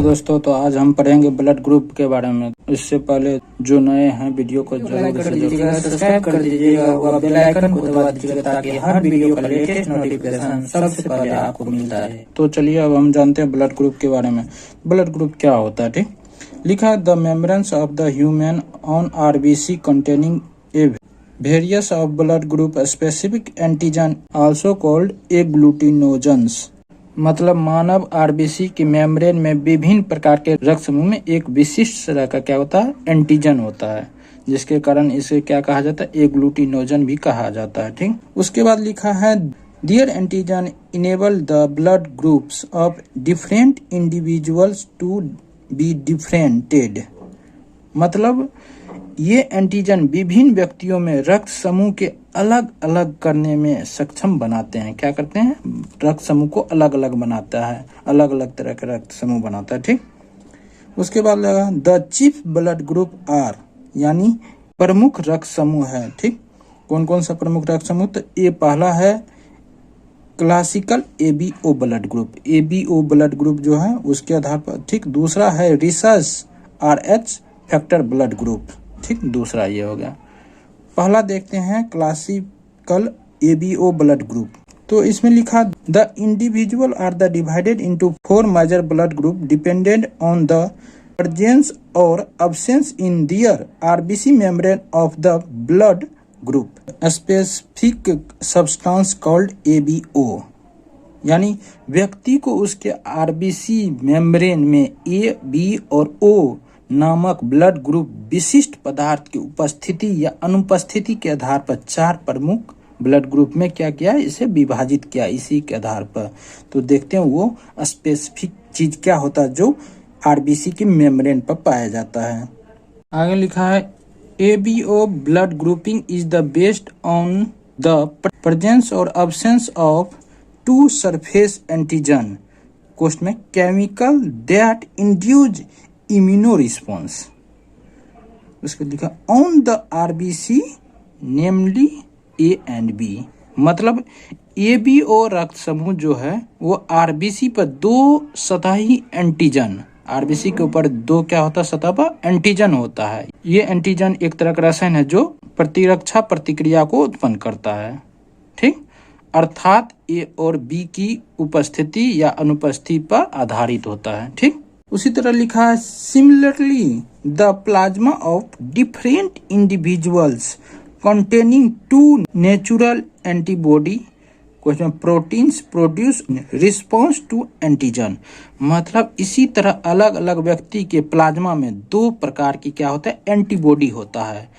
Hello दोस्तों, तो आज हम पढ़ेंगे ब्लड ग्रुप के बारे में। इससे पहले जो नए हैं वीडियो को जरूर से दीजिएगा, सब्सक्राइब कर दीजिएगा और बेल आइकन को दबा दीजिएगा ताकि हर वीडियो का लेटेस्ट नोटिफिकेशन सबसे पहले आपको मिलता है। तो चलिए अब हम जानते हैं ब्लड ग्रुप के बारे में। ब्लड ग्रुप क्या होता है, ठीक। लिखा है the membranes of the human on RBC containing a various of blood group specific antigen also called agglutinogens. मतलब मानव आरबीसी की मेम्ब्रेन में विभिन्न प्रकार के रक्त समूह में एक विशिष्ट तरह का क्या होता है, एंटीजन होता है, जिसके कारण इसे क्या कहा जाता है, एग्लूटिनोजन भी कहा जाता है, ठीक। उसके बाद लिखा है their antigen enable the blood groups of different individuals to be differented. मतलब ये एंटीजन विभिन्न व्यक्तियों में रक्त समूह के अलग अलग करने में सक्षम बनाते हैं। क्या करते हैं, रक्त समूह को अलग अलग बनाता है, अलग अलग तरह के रक्त समूह बनाता है, ठीक। उसके बाद लगा the chief blood group are, यानी प्रमुख रक्त समूह है, ठीक। कौन कौन सा प्रमुख रक्त समूह, तो ये पहला है classical ABO blood group. ABO blood group जो है उसके आधार पर, ठीक। दूसरा है research RH factor blood group, ठीक। दूसरा ये हो गया। पहला देखते हैं क्लासिकल एबीओ ब्लड ग्रुप। तो इसमें लिखा the individual are the divided into 4 major blood group dependent on the presence और absence in their RBC membrane of the blood group specific substance called ABO. यानी व्यक्ति को उसके आरबीसी मेम्ब्रेन में ए, B और ओ नामक ब्लड ग्रुप विशिष्ट पदार्थ की उपस्थिति या अनुपस्थिति के आधार पर 4 प्रमुख ब्लड ग्रुप में क्या किया, इसे विभाजित किया इसी के आधार पर। तो देखते हैं वो स्पेसिफिक चीज क्या होता है जो आरबीसी की मेम्ब्रेन पर पाया जाता है। आगे लिखा है ABO blood grouping is the based on the presence और अब्सेंस ऑफ 2 सरफेस एंटीजन कोष्ठ में chemical that induce immuno response. उसको लिखा on the RBC namely A and B. मतलब ए बी और रक्त समूह जो है वो आरबीसी पर 2 सतही एंटीजन, आरबीसी के ऊपर 2 क्या होता है, सतह पर एंटीजन होता है। ये एंटीजन एक तरह का रसायन है जो प्रतिरक्षा प्रतिक्रिया को उत्पन्न करता है, ठीक। अर्थात ए और बी की उपस्थिति या अनुपस्थिति पर आधारित होता है, ठीक। उसी तरह लिखा है similarly the plasma of different individuals containing 2 natural antibody question proteins produce response to antigen. मतलब इसी तरह अलग अलग व्यक्ति के प्लाज्मा में 2 प्रकार की क्या होता है, एंटीबॉडी होता है।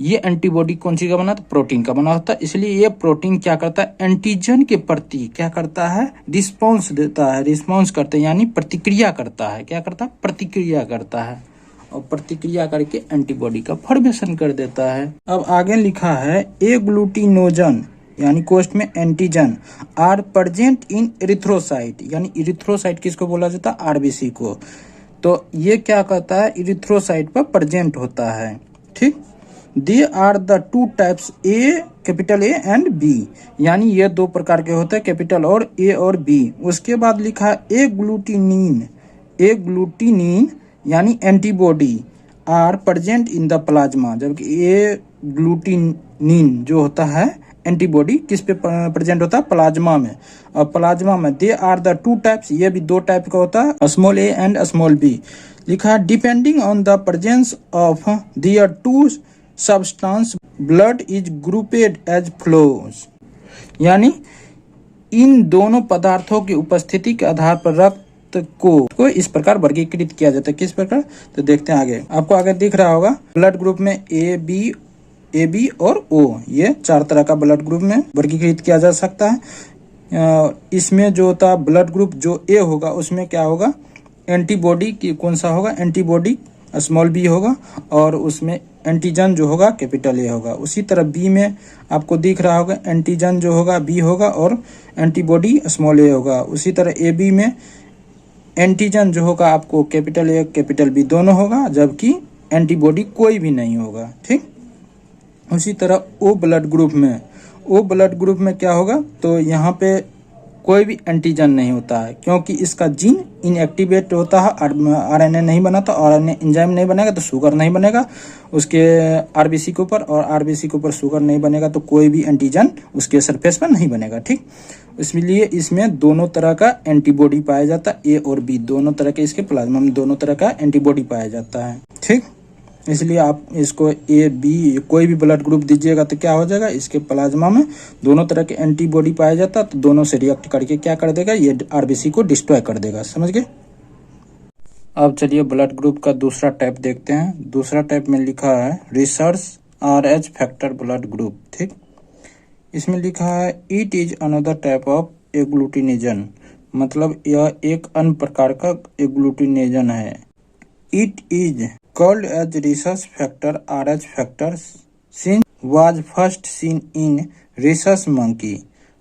ये एंटीबॉडी कौन सी का बना, तो प्रोटीन का बना होता है। इसलिए ये प्रोटीन क्या करता है, एंटीजन के प्रति क्या करता है, रिस्पांस देता है, रिस्पांस करते हैं यानी प्रतिक्रिया करता है। क्या करता है, प्रतिक्रिया करता है और प्रतिक्रिया करके एंटीबॉडी का फॉर्मेशन कर देता है। अब आगे लिखा है एग्लूटिनोजन यानी कोष्ठ में antigen are present in erythrocyte. यानी इरिथ्रोसाइट किसको बोला जाता है, आरबीसी को। तो ये क्या करता है, इरिथ्रोसाइट पर प्रेजेंट होता है, ठीक। They are the 2 types A, capital A and B. यानी ये 2 प्रकार के होते हैं, कैपिटल और ए और बी। उसके बाद लिखा है एग्लूटिनिन यानी antibody are present in the plasma. जबकि एग्लूटिनिन जो होता है एंटीबॉडी किस पे प्रेजेंट होता है, प्लाज्मा में। और प्लाज्मा में दे आर द 2 टाइप्स, ये भी 2 टाइप का होता है, small A and small B. लिखा है depending on the presence of their 2 substance blood is grouped as follows. यानी इन दोनों पदार्थों की उपस्थिति के आधार पर रक्त को इस प्रकार वर्गीकृत किया जाता है। किस प्रकार, तो देखते हैं आगे। आपको आगे दिख रहा होगा ब्लड ग्रुप में ए बी और ओ, ये 4 तरह का ब्लड ग्रुप में वर्गीकृत किया जा सकता है। इसमें जो होता है ब्लड ग्रुप जो ए होगा उसमें क्या होगा, एंटीबॉडी की कौन सा होगा, एंटीबॉडी स्मॉल बी होगा और उसमें एंटीजन जो होगा कैपिटल ए होगा। उसी तरह बी में आपको दिख रहा होगा एंटीजन जो होगा बी होगा और एंटीबॉडी स्मॉल ए होगा। उसी तरह ए बी में एंटीजन जो होगा आपको कैपिटल ए कैपिटल बी दोनों होगा, जबकि एंटीबॉडी कोई भी नहीं होगा, ठीक। उसी तरह ओ ब्लड ग्रुप में क्या होगा, तो यहाँ पे कोई भी एंटीजन नहीं होता है, क्योंकि इसका जीन इनएक्टिवेट होता है, आरएनए नहीं बना, तो आरएनए एंजाइम नहीं बनेगा तो शुगर नहीं बनेगा उसके आरबीसी के ऊपर, और आरबीसी के ऊपर शुगर नहीं बनेगा तो कोई भी एंटीजन उसके सरफेस पर नहीं बनेगा। ठीक, इसलिए इसमें दोनों तरह का एंटीबॉडी पाया जाता है, ए और बी दोनों तरह के, इसके प्लाज्मा में दोनों तरह का एंटीबॉडी पाया जाता है। ठीक, इसलिए आप इसको ए बी कोई भी ब्लड ग्रुप दीजिएगा तो क्या हो जाएगा, इसके प्लाज्मा में दोनों तरह के एंटीबॉडी पाया जाता है, तो दोनों से रिएक्ट करके क्या कर देगा, ये आरबीसी को डिस्ट्रॉय कर देगा। समझ गए। अब चलिए ब्लड ग्रुप का दूसरा टाइप देखते हैं। दूसरा टाइप में लिखा है research RH factor blood group. ठीक, इसमें लिखा है it is another type of agglutinogen, मतलब यह एक अन्य प्रकार का एग्लूटिनेजन है। It is called as rhesus factor RH factor since was first seen in rhesus monkey,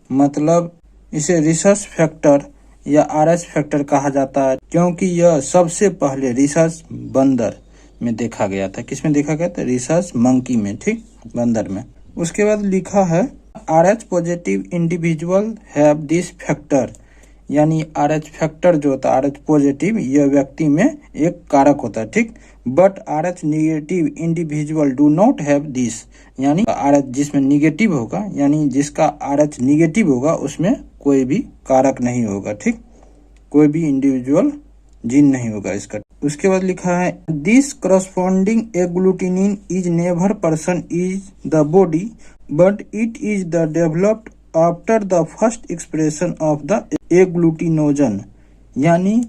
मतलब इसे rhesus factor या RH factor कहा जाता है क्योंकि यह सबसे पहले rhesus बंदर में देखा गया था। किसमें देखा गया था, rhesus monkey में। ठीक, बंदर में। उसके बाद लिखा है RH positive individual have this factor, यानी RH फैक्टर जो होता है RH पॉजिटिव, यह व्यक्ति में एक कारक होता है। ठीक, but RH negative individual do not have this, यानी RH जिसमें निगेटिव होगा, यानी जिसका RH निगेटिव होगा उसमें कोई भी कारक नहीं होगा। ठीक, कोई भी इंडिविजुअल जीन नहीं होगा इसका। उसके बाद लिखा है this corresponding agglutinin is never person is the body but it is the developed after the first expression of the agglutinogen, यानी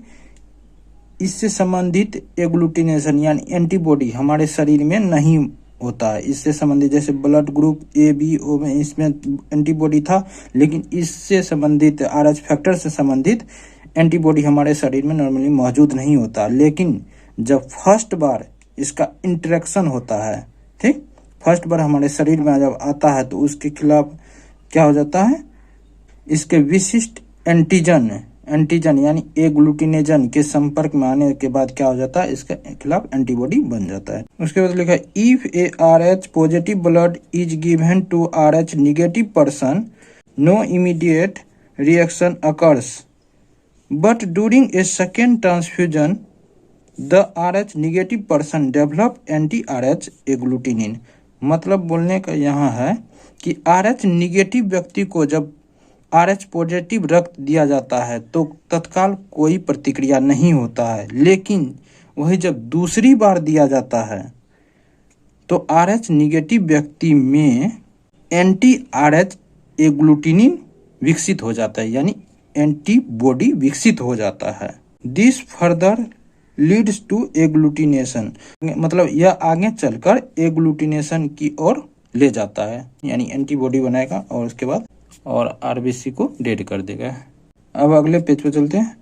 इससे संबंधित एग्लूटिनेशन यानी एंटीबॉडी हमारे शरीर में नहीं होता है। इससे संबंधित जैसे blood group A B O में इसमें एंटीबॉडी था, लेकिन इससे संबंधित RH फैक्टर से संबंधित एंटीबॉडी हमारे शरीर में नॉर्मली मौजूद नहीं होता। लेकिन जब फर्स्ट बार इसका इंटरेक्शन होता है, ठीक, फर्स्ट बार हमारे शरीर में जब आता है तो उसके खिलाफ क्या हो जाता है, इसके विशिष्ट एंटीजन यानी एग्लूटिनेजन के संपर्क में आने के बाद क्या हो जाता है, इसके खिलाफ एंटीबॉडी बन जाता है। उसके बाद लिखा है if a RH positive blood is given to RH negative person no immediate reaction occurs but during a second transfusion the RH negative person develop anti RH agglutinin, मतलब बोलने का यहाँ है कि RH निगेटिव व्यक्ति को जब RH पॉजिटिव रक्त दिया जाता है तो तत्काल कोई प्रतिक्रिया नहीं होता है, लेकिन वही जब दूसरी बार दिया जाता है तो RH निगेटिव व्यक्ति में एंटी RH एग्लूटिनिन विकसित हो जाता है, यानी एंटीबॉडी विकसित हो जाता है। This further leads to agglutination, मतलब यह आगे चलकर एग्लूटिनेशन की ओर ले जाता है, यानी एंटीबॉडी बनाएगा और उसके बाद और आरबीसी को डेड कर देगा। अब अगले पेज पे चलते हैं।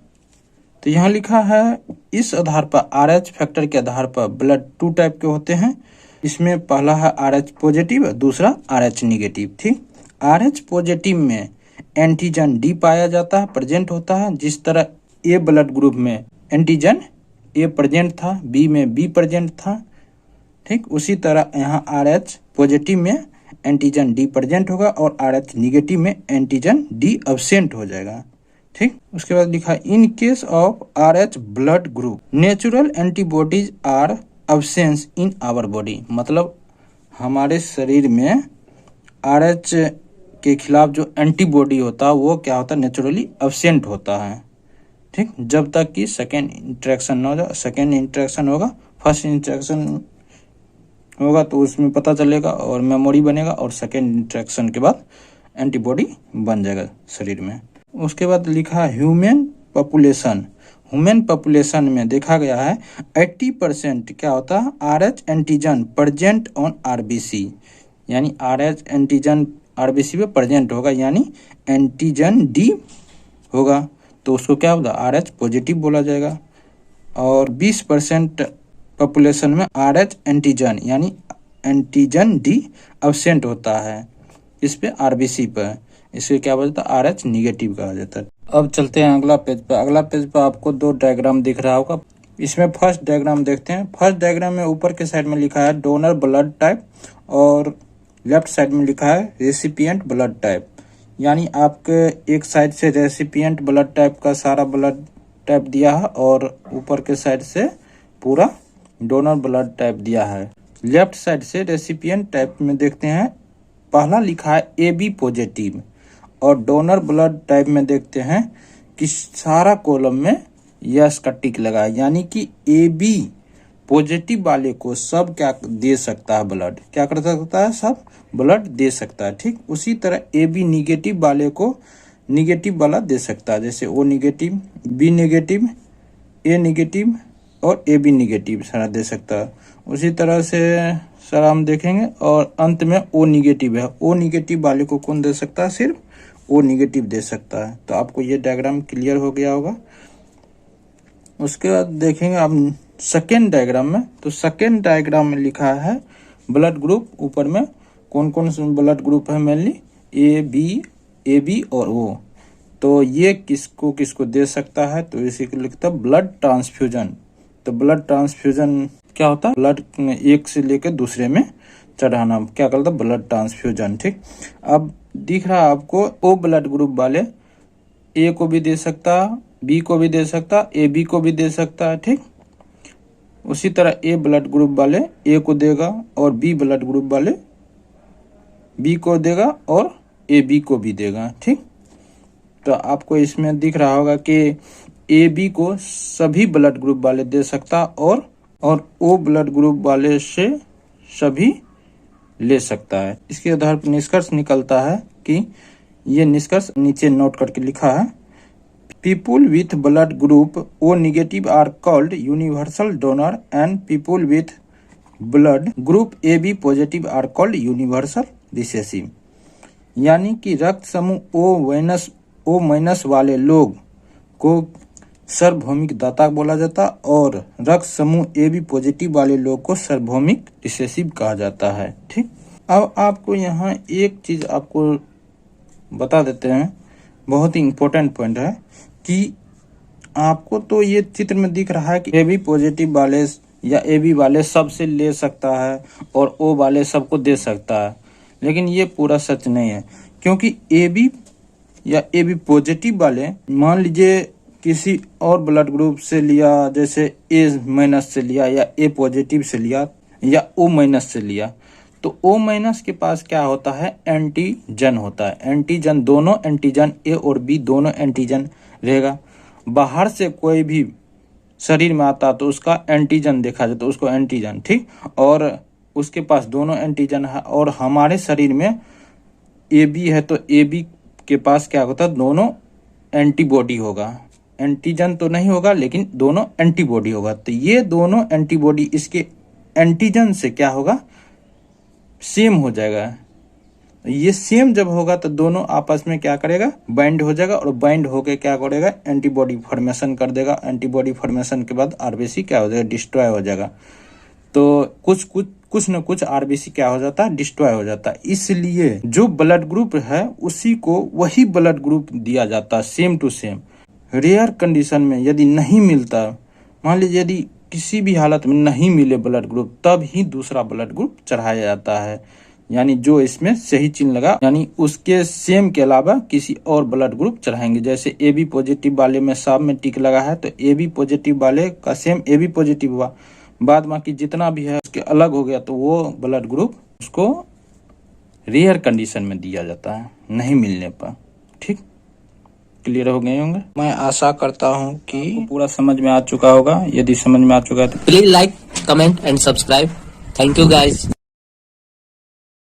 तो यहाँ लिखा है इस आधार पर RH फैक्टर के आधार पर ब्लड 2 टाइप के होते हैं। इसमें पहला है RH पॉजिटिव, दूसरा RH निगेटिव। ठीक, RH पॉजिटिव में एंटीजन D पाया जाता है, प्रेजेंट होता है। जिस तरह A ब्लड ग्रुप में एंटीजन A प्रेजेंट था, B में B प्रेजेंट था, ठीक, उसी तरह यहाँ RH पॉजिटिव में एंटीजन D प्रेजेंट होगा और RH निगेटिव में एंटीजन D एब्सेंट हो जाएगा। ठीक, उसके बाद लिखा in case of RH blood group natural antibodies are absence in our body, मतलब हमारे शरीर में RH के खिलाफ जो एंटीबॉडी होता है वो क्या होता है, नेचुरली एब्सेंट होता है। ठीक, जब तक कि सेकेंड इंटरेक्शन न हो जाए। सेकेंड इंटरेक्शन होगा, फर्स्ट इंटरेक्शन होगा तो उसमें पता चलेगा और मेमोरी बनेगा, और सेकेंड इंटरेक्शन के बाद एंटीबॉडी बन जाएगा शरीर में। उसके बाद लिखा है ह्यूमन पॉपुलेशन। ह्यूमन पॉपुलेशन में देखा गया है 80% क्या होता है, RH antigen present on RBC, यानी RH एंटीजन RBC पे प्रेजेंट होगा, यानी एंटीजन D होगा तो उसको क्या होगा, RH पॉजिटिव बोला जाएगा। और 20% पॉपुलेशन में RH एंटीजन यानी एंटीजन D एब्सेंट होता है, इस पे RBC पर, इसे क्या बोलता है, RH निगेटिव कहा जाता है। अब चलते हैं अगला पेज पर। अगला पेज पर आपको 2 डायग्राम दिख रहा होगा। इसमें फर्स्ट डायग्राम देखते हैं। फर्स्ट डायग्राम में ऊपर के साइड में लिखा है डोनर ब्लड टाइप और लेफ्ट साइड में लिखा है रेसिपिएंट ब्लड टाइप, यानी आपके एक साइड से रेसिपिएंट ब्लड टाइप का सारा ब्लड टाइप दिया है और ऊपर के साइड से पूरा डोनर ब्लड टाइप दिया है। लेफ्ट साइड से रेसिपिएंट टाइप में देखते हैं, पहला लिखा है AB पॉजिटिव और डोनर ब्लड टाइप में देखते हैं कि सारा कॉलम में यस का टिक लगा है, यानी कि AB पॉजिटिव वाले को सब क्या दे सकता है, ब्लड क्या कर सकता है, सब ब्लड दे सकता है। ठीक उसी तरह AB निगेटिव वाले को निगेटिव वाला दे सकता है, जैसे O negative, B negative, A negative और AB निगेटिव सारा दे सकता है। उसी तरह से सारा हम देखेंगे और अंत में O निगेटिव है, O निगेटिव वाले को कौन दे सकता है, सिर्फ O निगेटिव दे सकता है। तो आपको ये डायग्राम क्लियर हो गया होगा। उसके बाद देखेंगे आप सेकेंड डायग्राम में, तो सेकेंड डायग्राम में लिखा है ब्लड ग्रुप, ऊपर में कौन कौन से ब्लड ग्रुप है, मेनली AB और O। तो ये किसको किसको दे सकता है, तो इसी को लिखता है ब्लड ट्रांसफ्यूजन। तो ब्लड ट्रांसफ्यूजन क्या होता है, ब्लड एक से लेकर दूसरे में चढ़ाना, क्या कहता है, ब्लड ट्रांसफ्यूजन। ठीक, अब दिख रहा है आपको O ब्लड ग्रुप वाले A को भी दे सकता, B को भी दे सकता, AB को भी दे सकता है। ठीक, उसी तरह A ब्लड ग्रुप वाले A को देगा और B ब्लड ग्रुप वाले B को देगा और AB को भी देगा। ठीक, तो आपको इसमें दिख रहा होगा कि AB को सभी ब्लड ग्रुप वाले दे सकता और O ब्लड ग्रुप वाले से सभी ले सकता है। इसके आधार पर निष्कर्ष निकलता है कि ये निष्कर्ष नीचे नोट करके लिखा है, people with blood group O negative are called universal donor and people with blood group AB positive are called universal recessive। यानी कि रक्त समूह O माइनस वाले लोग को सार्वभौमिक दाता बोला जाता और रक्त समूह AB पॉजिटिव वाले लोग को सार्वभौमिक रिसेसिव कहा जाता है। ठीक, अब आपको यहाँ एक चीज आपको बता देते हैं, बहुत ही इंपॉर्टेंट पॉइंट है कि आपको तो ये चित्र में दिख रहा है कि AB पॉजिटिव वाले या AB वाले सबसे ले सकता है और O वाले सबको दे सकता है, लेकिन ये पूरा सच नहीं है, क्योंकि AB या AB पॉजिटिव वाले मान लीजिए किसी और ब्लड ग्रुप से लिया, जैसे A माइनस से लिया या A पॉजिटिव से लिया या O माइनस से लिया, तो O माइनस के पास क्या होता है, एंटीजन होता है। एंटीजन दोनों एंटीजन A और B दोनों एंटीजन रहेगा। बाहर से कोई भी शरीर में आता तो उसका एंटीजन देखा जाता, उसको एंटीजन। ठीक, और उसके पास दोनों एंटीजन है और हमारे शरीर में AB है तो AB के पास क्या होता है, दोनों एंटीबॉडी होगा। एंटीजन तो नहीं होगा लेकिन दोनों एंटीबॉडी होगा। तो ये दोनों एंटीबॉडी इसके एंटीजन से क्या होगा, सेम हो जाएगा। ये सेम जब होगा तो दोनों आपस में क्या करेगा, बाइंड हो जाएगा और बाइंड होके क्या करेगा, एंटीबॉडी फॉर्मेशन कर देगा। एंटीबॉडी फॉर्मेशन के बाद आरबीसी क्या हो जाएगा, डिस्ट्रॉय हो जाएगा। तो कुछ न कुछ आरबीसी क्या हो जाता है, डिस्ट्रॉय हो जाता है। इसलिए जो ब्लड ग्रुप है उसी को वही ब्लड ग्रुप दिया जाता है, same to same. Rare condition में यदि नहीं मिलता, मान लीजिए यदि किसी भी हालत में नहीं मिले ब्लड ग्रुप, तब ही दूसरा ब्लड ग्रुप चढ़ाया जाता है, यानी जो इसमें सही चिन्ह लगा, यानी उसके सेम के अलावा किसी और ब्लड ग्रुप चढ़ाएंगे। जैसे AB पॉजिटिव वाले में सब में टिक लगा है तो AB पॉजिटिव वाले का सेम AB पॉजिटिव हुआ, बाद बाकी जितना भी है उसके अलग हो गया, तो वो ब्लड ग्रुप उसको रेयर कंडीशन में दिया जाता है, नहीं मिलने पर। ठीक, क्लियर हो गए होंगे। मैं आशा करता हूँ कि पूरा समझ में आ चुका होगा। यदि समझ में आ चुका है तो please like, comment and subscribe. Thank you guys.